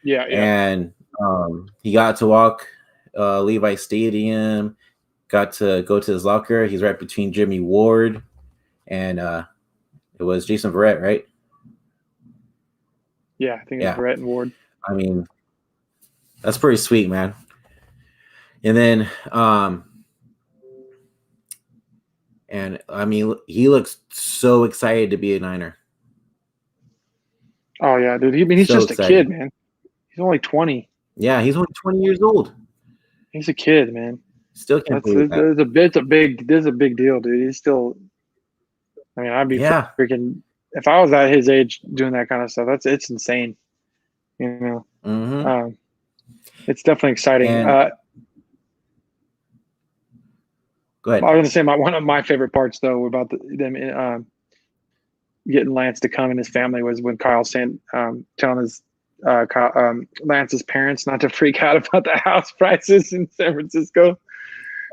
B: Yeah.
A: And he got to walk Levi Stadium, got to go to his locker. He's right between Jimmy Ward and it was Jason Verrett, right?
B: Yeah, I think it's Verrett and Ward.
A: I mean, that's pretty sweet, man. And then and I mean, he looks so excited to be a Niner.
B: Oh yeah, dude. He's so just excited. A kid, man. He's only 20.
A: Yeah, he's only 20 years old.
B: He's a kid, man.
A: Still can't believe that.
B: There's a big deal, dude. He's still. I mean, I'd be freaking if I was at his age doing that kind of stuff. It's insane.
A: Mm-hmm.
B: It's definitely exciting.
A: And, go ahead.
B: I was going to say one of my favorite parts though about them getting Lance to come and his family was when Kyle's telling his Lance's parents not to freak out about the house prices in San Francisco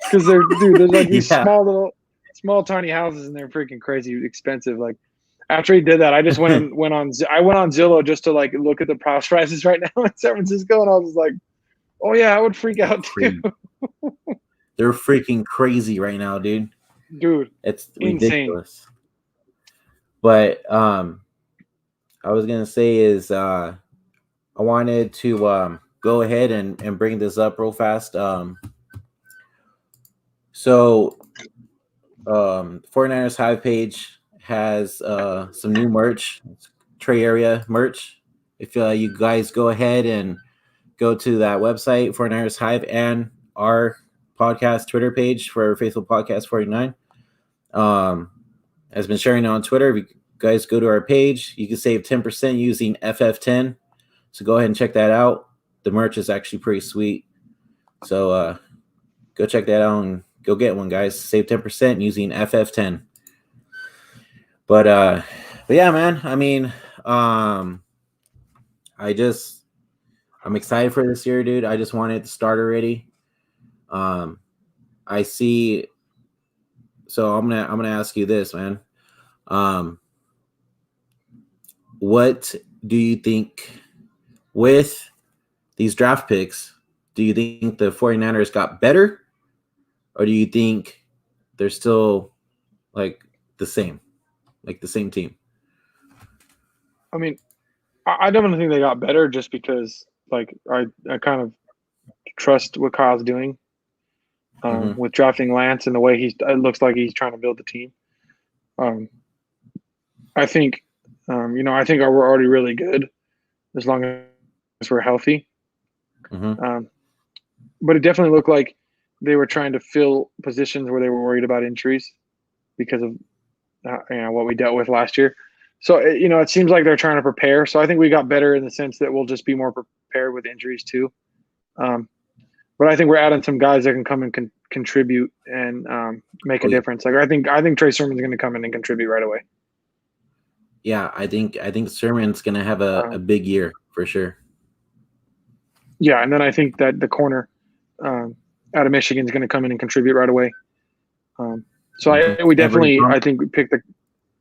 B: because there's like these small tiny houses and they're freaking crazy expensive. Like after he did that, I just went on Zillow just to like look at the house prices right now in San Francisco, and I was like, oh yeah, I would freak out too.
A: They're freaking crazy right now, dude.
B: Dude,
A: it's ridiculous. Insane. But I was gonna say is I wanted to go ahead and bring this up real fast. So 49ers Hive page has some new merch, Trey area merch. If you guys go ahead and go to that website, 49ers Hive, and our podcast Twitter page for Faithful Podcast 49 has been sharing it on Twitter. If you guys go to our page, you can save 10% using FF10. So go ahead and check that out. The merch is actually pretty sweet. So go check that out and go get one, guys. Save 10% using FF10. But yeah, man. I mean, I'm excited for this year, dude. I just want it to start already. I see. So I'm gonna ask you this, man. What do you think with these draft picks? Do you think the 49ers got better, or do you think they're still like the same team?
B: I mean, I definitely think they got better just because like I kind of trust what Kyle's doing with drafting Lance and the way it looks like he's trying to build the team. I think, I think we're already really good as long as we're healthy. But it definitely looked like they were trying to fill positions where they were worried about injuries because of what we dealt with last year. So, it seems like they're trying to prepare. So I think we got better in the sense that we'll just be more prepared with injuries too. But I think we're adding some guys that can come and contribute and make
A: Oh
B: a
A: yeah,
B: difference. Like I think Trey Sermon's going to come in and contribute right away.
A: yeah. I think Sermon's gonna have a
B: Um,
A: big year for sure.
B: yeah, and then I think that the corner out of Michigan is going to come in and contribute right away. So we
A: Everett
B: definitely,
A: Brown.
B: I think we picked the,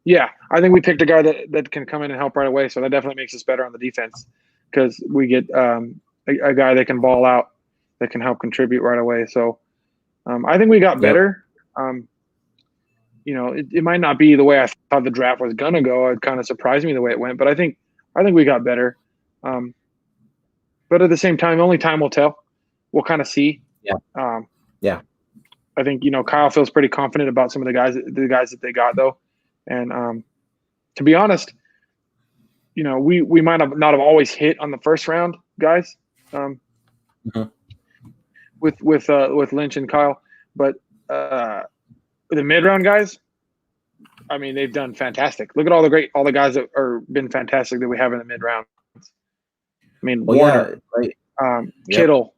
B: yeah, I think we picked a guy that can come in and help right away. So that definitely makes us better on the defense because we get a guy that can ball out, that can help contribute right away. So I think we got
A: Yep.
B: better. It might not be the way I thought the draft was gonna go. It kind of surprised me the way it went, but I think we got better. Um, but at the same time, only time will tell. We'll kind of see.
A: Yeah.
B: Um,
A: Yeah.
B: I think Kyle feels pretty confident about some of the guys that they got though, and to be honest, we might have not have always hit on the first round guys
A: Mhm.
B: with Lynch and Kyle, but the mid round guys, I mean, they've done fantastic. Look at all the guys that are been fantastic that we have in the mid round. I mean,
A: Well,
B: Warner,
A: yeah. Right. Yep.
B: Kittle,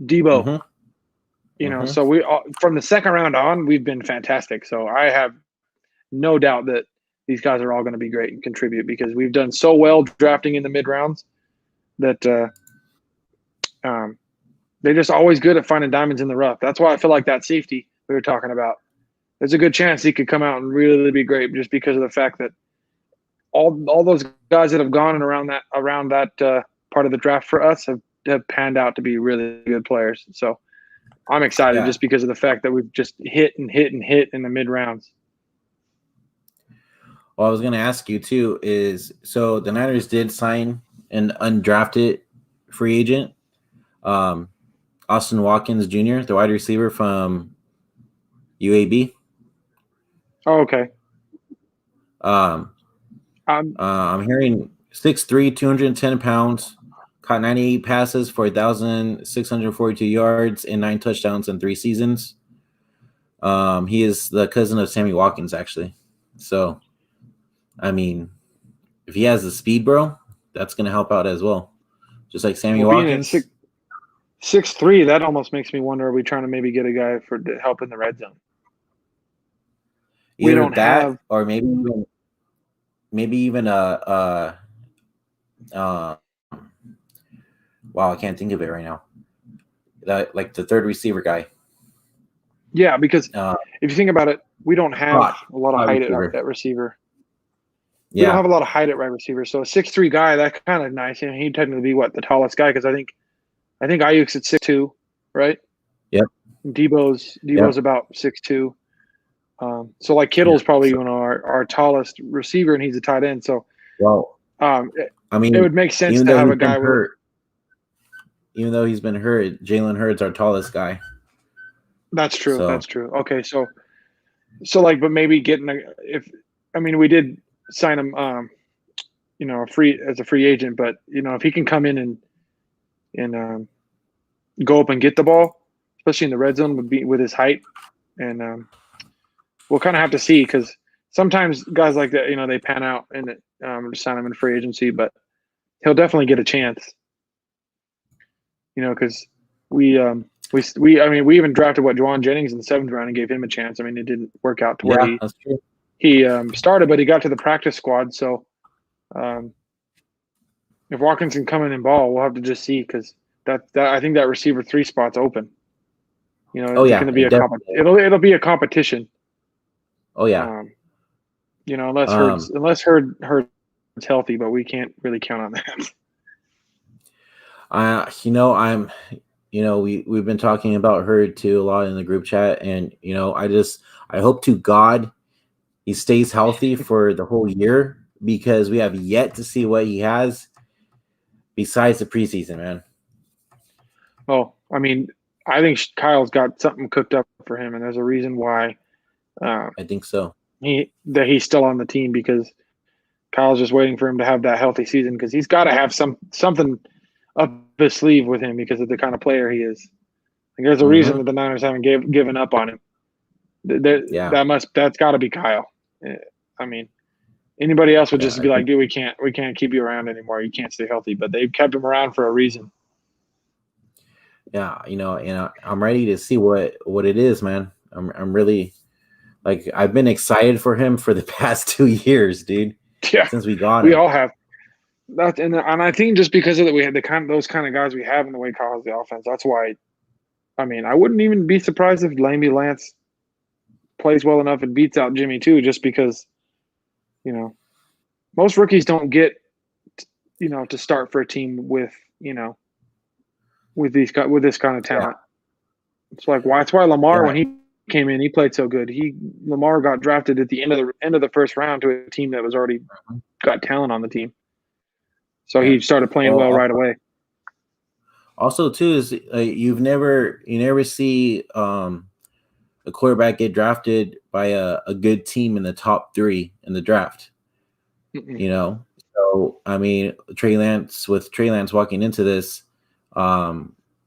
B: Debo.
A: Mm-hmm. Mm-hmm.
B: So we from the second round on, we've been fantastic. So I have no doubt that these guys are all going to be great and contribute because we've done so well drafting in the mid rounds that they're just always good at finding diamonds in the rough. That's why I feel like that safety we were talking about. There's a good chance he could come out and really be great just because of the fact that all those guys that have gone and around that part of the draft for us have panned out to be really good players. So I'm excited
A: Yeah.
B: just because of the fact that we've just hit and hit and hit in the mid rounds.
A: Well, I was going to ask you too is so the Niners did sign an undrafted free agent, um, Austin Watkins Jr., the wide receiver from UAB.
B: Oh, okay.
A: Um,
B: Um,
A: I'm hearing 6'3", 210 pounds, caught 98 passes for 1,642 yards and 9 touchdowns in 3 seasons. He is the cousin of Sammy Watkins, actually. So, I mean, if he has the speed, bro, that's going to help out as well. Just like Sammy
B: well, being at
A: Watkins.
B: 6'3", that almost makes me wonder: are we trying to maybe get a guy to help in the red zone? We
A: Either
B: don't have.
A: that or maybe even uh wow, I can't think of it right now. That like the third receiver guy.
B: Yeah, because if you think about it, we don't have a lot of
A: Slot
B: height
A: receiver.
B: at receiver. We don't
A: Yeah.
B: have a lot of height at right receiver. So a 6'3" guy, that's kind of nice. And he'd technically be the tallest guy because I think Ayuk's at 6'2", right?
A: Yep.
B: Debo's
A: Yep.
B: about 6'2". So like Kittle's
A: Yeah.
B: probably
A: So,
B: our tallest receiver, and he's a tight end. So
A: well, I
B: it
A: mean,
B: would make sense
A: even
B: to
A: though
B: have
A: he's
B: a
A: been
B: guy with.
A: hurt, Jalen Hurts our tallest guy.
B: That's true.
A: So
B: That's true. Okay, so but maybe we did sign him, a free agent, but if he can come in and go up and get the ball, especially in the red zone, with his height, and we'll kind of have to see because sometimes guys like that, they pan out and just sign him in free agency, but he'll definitely get a chance. Because we even drafted Juwan Jennings in the 7th round and gave him a chance. I mean, it didn't work out to where
A: yeah, that's true.
B: he started, but he got to the practice squad. So if Watkins can come in and ball, we'll have to just see because that I think that receiver 3 spot's open.
A: Oh
B: It's
A: yeah,
B: going to be
A: it definitely is.
B: it'll be a competition.
A: Oh yeah.
B: Unless
A: Um,
B: Hurd's healthy, but we can't really count on that.
A: we've been talking about Hurd too a lot in the group chat, and I hope to God he stays healthy for the whole year because we have yet to see what he has besides the preseason, man.
B: Oh, I mean, I think Kyle's got something cooked up for him, and there's a reason why
A: I think so.
B: he's still on the team because Kyle's just waiting for him to have that healthy season because he's got to have something up his sleeve with him because of the kind of player he is. Like, there's a reason that the Niners haven't given up on him.
A: Yeah.
B: That's got to be Kyle. I mean, anybody else would
A: Yeah,
B: just
A: I
B: be like,
A: think,
B: dude, we can't keep you around anymore. You can't stay healthy. But they've kept him around for a reason.
A: Yeah, I'm ready to see what it is, man. I'm really like I've been excited for him for the past 2 years, dude,
B: Yeah,
A: since we got
B: we
A: him.
B: all have. That and I think just because of that, we had those kind of guys we have in the way Kyle has the offense. That's why. I mean, I wouldn't even be surprised if Lance plays well enough and beats out Jimmy too, just because you know most rookies don't get to start for a team with with this kind of
A: Yeah.
B: talent. It's like why that's why Lamar
A: Yeah.
B: when he came in he played so good. Lamar got drafted at the end of the first round to a team that was already got talent on the team, so
A: Yeah.
B: he started playing
A: Well,
B: well right away.
A: also too is you never see a quarterback get drafted by a good team in the top 3 in the draft.
B: Mm-mm.
A: You know, so I mean, Trey Lance walking into this,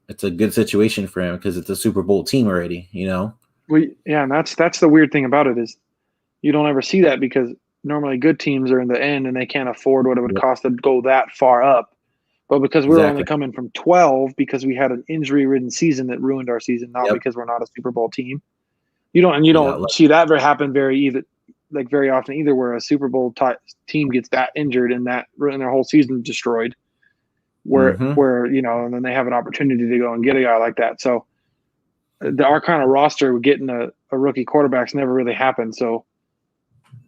A: it's a good situation for him because it's a Super Bowl team already.
B: Yeah, and that's the weird thing about it is you don't ever see that because normally good teams are in the end and they can't afford what it would
A: Yep.
B: cost to go that far up. But because we were only
A: Exactly.
B: coming from 12 because we had an injury-ridden season that ruined our season, not
A: Yep.
B: because we're not a Super Bowl team. You
A: We got
B: don't
A: lucky.
B: see that happen very often either, where a Super Bowl team gets that injured and their whole season destroyed.
A: Mm-hmm.
B: And then they have an opportunity to go and get a guy like that. So our kind of roster getting a rookie quarterback's never really happened. So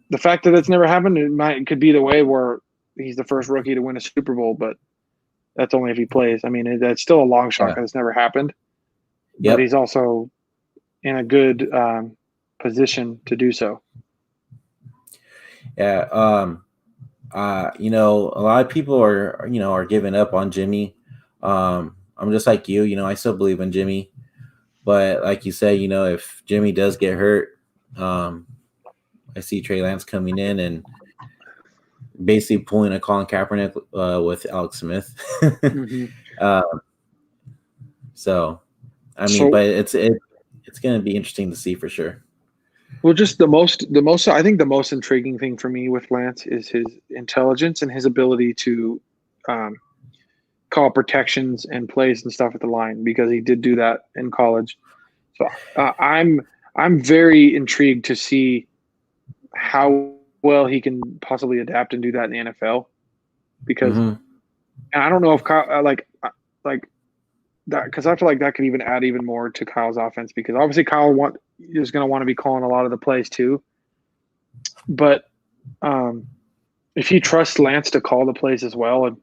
B: the fact that it's never happened, could be the way where he's the first rookie to win a Super Bowl, but that's only if he plays. I mean, that's still a long shot
A: Yeah.
B: because it's never happened. But
A: Yep.
B: he's also in a good position to do so.
A: Yeah. A lot of people are giving up on Jimmy. I'm just like you. I still believe in Jimmy, but like you said, if Jimmy does get hurt, I see Trey Lance coming in and basically pulling a Colin Kaepernick with Alex Smith.
B: Mm-hmm.
A: uh, so, I mean,
B: So,
A: but it's going to be interesting to see for sure.
B: well, just I think the most intriguing thing for me with Lance is his intelligence and his ability to um, call protections and plays and stuff at the line because he did do that in college. So I'm very intrigued to see how well he can possibly adapt and do that in the NFL because
A: Mm-hmm.
B: and I don't know if Kyle like that because I feel like that could even add even more to Kyle's offense because obviously is going to want to be calling a lot of the plays too, but um, if he trusts Lance to call the plays as well, and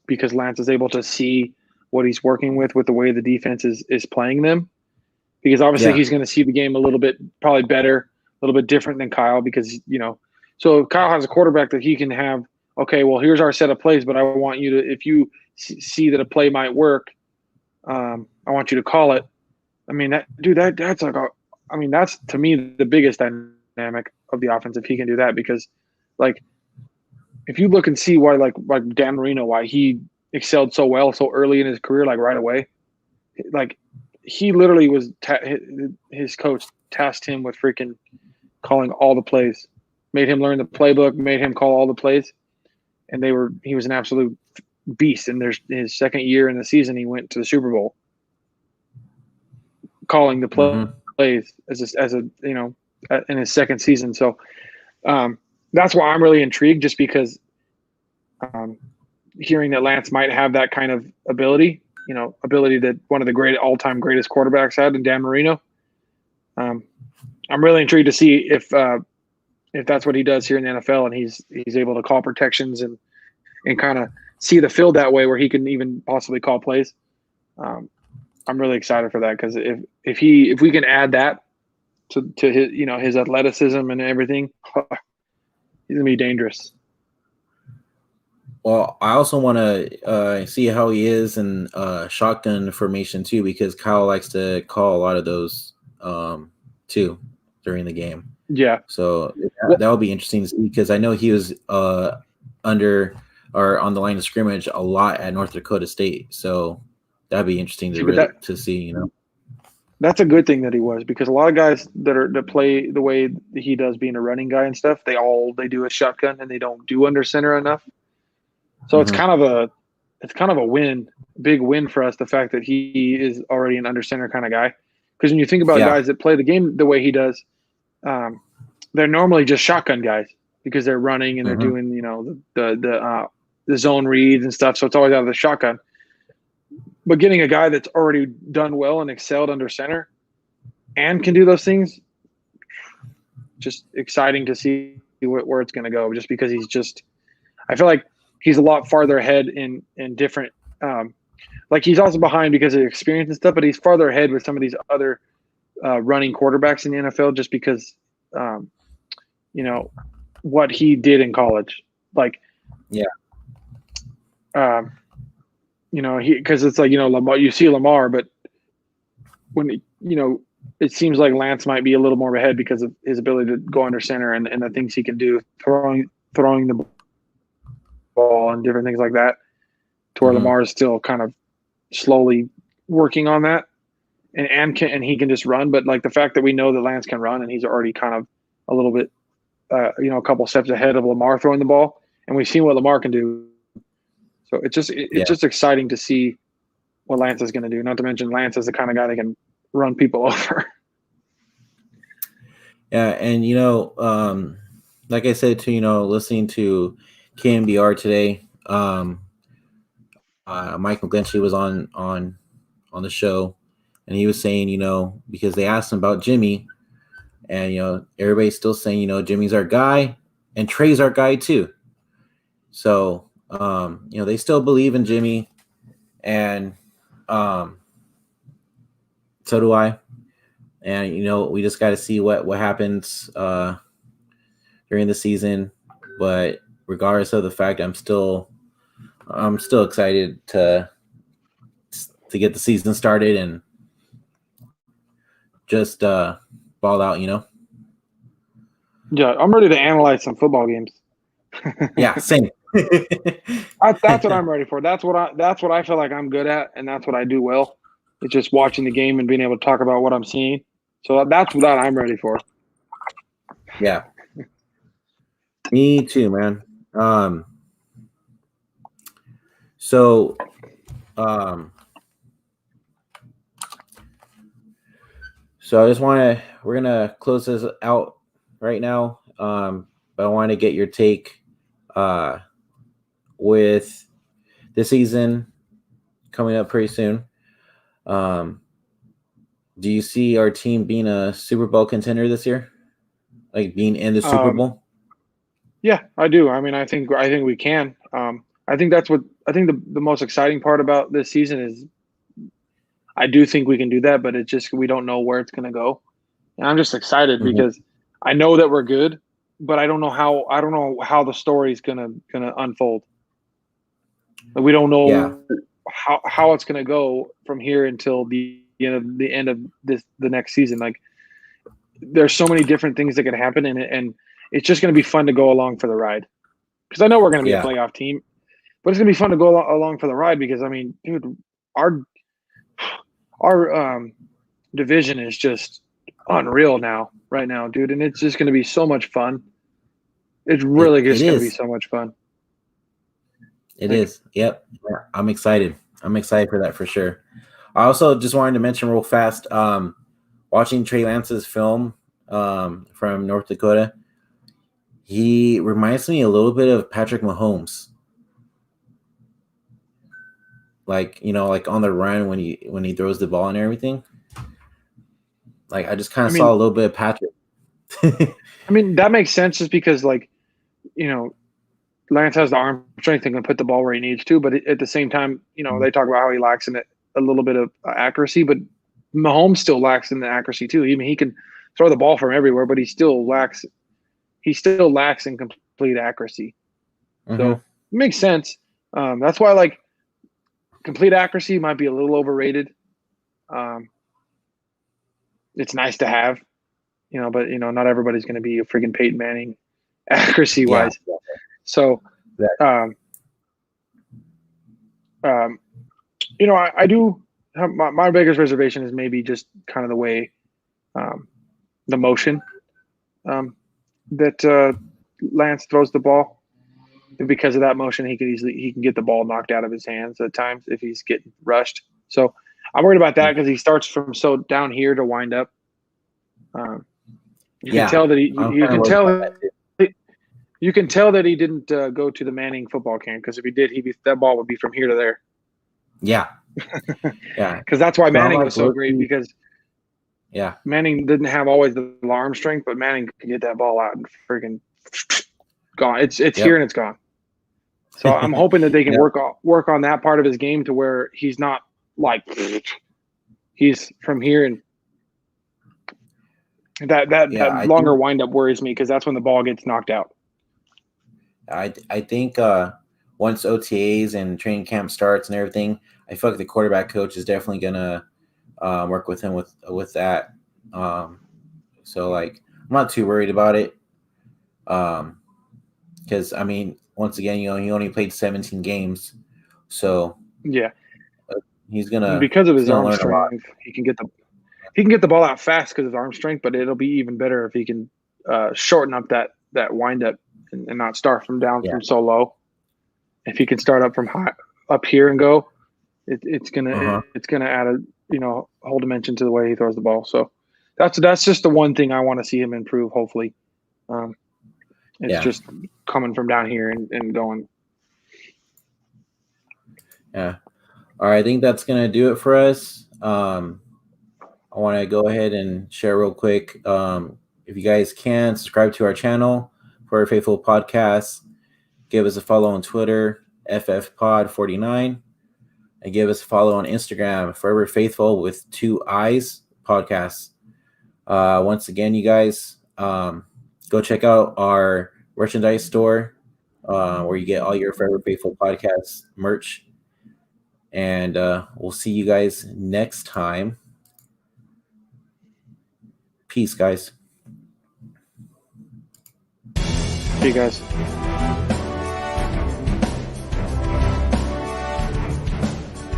B: because Lance is able to see what he's working with the way the defense is playing them, because obviously
A: Yeah.
B: he's going to see the game a little bit probably better, a little bit different than Kyle because so if Kyle has a quarterback that he can have. Okay, well here's our set of plays, but I want you to if you see that a play might work, I want you to call it. I mean that's like that's to me the biggest dynamic of the offense if he can do that because like if you look and see why like Dan Marino why he excelled so well so early in his career like right away like he literally was his coach tasked him with freaking calling all the plays, made him learn the playbook, made him call all the plays, and he was an absolute beast. And there's his second year in the season, he went to the Super Bowl, calling the
A: Mm-hmm.
B: plays in his second season. So that's why I'm really intrigued, just because um, hearing that Lance might have that kind of ability, ability that one of the all-time greatest quarterbacks had in Dan Marino. Um, I'm really intrigued to see if that's what he does here in the NFL, and he's able to call protections and kind of see the field that way, where he can even possibly call plays. Um, I'm really excited for that because if we can add that to his his athleticism and everything, he's gonna be dangerous.
A: Well, I also want to see how he is in shotgun formation too, because Kyle likes to call a lot of those too during the game.
B: Yeah.
A: So
B: Well,
A: that will be interesting to see because I know he was under or on the line of scrimmage a lot at North Dakota State. So that'd be interesting
B: see, but
A: to see.
B: that's a good thing that he was, because a lot of guys that play the way that he does, being a running guy and stuff, they do a shotgun and they don't do under center enough. So it's
A: Mm-hmm.
B: kind of it's kind of a big win for us. The fact that he is already an under center kind of guy, because when you think about
A: Yeah.
B: guys that play the game the way he does, they're normally just shotgun guys because they're running and they're doing the zone reads and stuff. So it's always out of the shotgun. But getting a guy that's already done well and excelled under center and can do those things, just exciting to see where it's going to go. Just because I feel like he's a lot farther ahead in different. Like he's also behind because of experience and stuff, but he's farther ahead with some of these other running quarterbacks in the NFL just because, what he did in college. Like,
A: yeah.
B: Because it's like, Lamar, you see Lamar, but when, it seems like Lance might be a little more ahead because of his ability to go under center and the things he can do, throwing the ball and different things like that, to where Lamar is still kind of slowly working on that, and he can just run. But like the fact that we know that Lance can run and he's already kind of a little bit, a couple steps ahead of Lamar throwing the ball, and we've seen what Lamar can do. So it's just exciting to see what Lance is going to do. Not to mention Lance is the kind of guy that can run people over.
A: Yeah, and like I said too, listening to KMBR today, Mike McGlinchey was on the show, and he was saying, because they asked him about Jimmy, and everybody's still saying, Jimmy's our guy, and Trey's our guy too. So they still believe in Jimmy, and so do I. And we just got to see what happens during the season. But regardless of the fact, I'm still excited to get the season started and just ball out.
B: Yeah, I'm ready to analyze some football games.
A: Yeah, same.
B: That's what I'm ready for. That's what I feel like I'm good at, and that's what I do well. It's just watching the game and being able to talk about what I'm seeing. So that's what I'm ready for.
A: Yeah. Me too, man. So I just we're going to close this out right now. But I want to get your take with this season coming up pretty soon. Do you see our team being a Super Bowl contender this year? Like being in the Super Bowl?
B: Yeah, I do. I mean, I think we can. I think the most exciting part about this season is I do think we can do that, but it's just we don't know where it's going to go. And I'm just excited because I know that we're good, but I don't know how the story is gonna unfold. Like, we don't know how it's gonna go from here until the end of the next season. Like, there's so many different things that can happen, and it's just gonna be fun to go along for the ride. Because I know we're gonna be a playoff team, but it's gonna be fun to go along for the ride because I mean, dude, our division is just unreal right now, dude, and it's just going to be so much fun. It's really just going to be so much fun.
A: It is. Yep. I'm excited. I'm excited for that for sure. I also just wanted to mention real fast, watching TREY Lance's film from North Dakota, he reminds me a little bit of Patrick Mahomes. Like, like on the run when he throws the ball and everything. Like, I just kind of saw a little bit of Patrick.
B: I mean, that makes sense just because, like, Lance has the arm strength and can put the ball where he needs to. But at the same time, they talk about how he lacks in a little bit of accuracy. But Mahomes still lacks in the accuracy too. Even he can throw the ball from everywhere, but he still lacks in complete accuracy. So it makes sense. That's why, like, complete accuracy might be a little overrated. It's nice to have, but not everybody's going to be a freaking Peyton Manning accuracy wise. Yeah. So, I do have my biggest reservation is maybe just kind of the way, the motion, that Lance throws the ball. because of that motion, he can get the ball knocked out of his hands at times if he's getting rushed. So I'm worried about that because he starts from so down here to wind up. You can tell that you can tell that he didn't go to the Manning football camp, because if he did, that ball would be from here to there.
A: Yeah, yeah.
B: Because that's why Manning was so great, because Manning didn't have always the arm strength, but Manning could get that ball out and freaking gone. It's here and it's gone. So I'm hoping that they can work on that part of his game to where he's not like he's from here, and that longer windup worries me, because that's when the ball gets knocked out.
A: I think once OTAs and training camp starts and everything, I feel like the quarterback coach is definitely gonna work with him with that. So like I'm not too worried about it. Because I mean, once again, he only played 17 games, so
B: yeah,
A: he's gonna,
B: because of his arm strength, he can get the ball out fast because of his arm strength. But it'll be even better if he can shorten up that wind up and not start from so low. If he can start up from high up here and go, it's gonna add a whole dimension to the way he throws the ball. So that's just the one thing I want to see him improve. Hopefully, it's just coming from down here and going.
A: Yeah. All right, I think that's gonna do it for us. I want to go ahead and share real quick. If you guys can subscribe to our channel for our Faithful Podcast, give us a follow on Twitter, FFPod49, and give us a follow on Instagram, Forever Faithful with 2 I's Podcasts. Once again, you guys, go check out our merchandise store where you get all your Forever Faithful Podcast merch. And we'll see you guys next time. Peace, guys.
B: See you guys.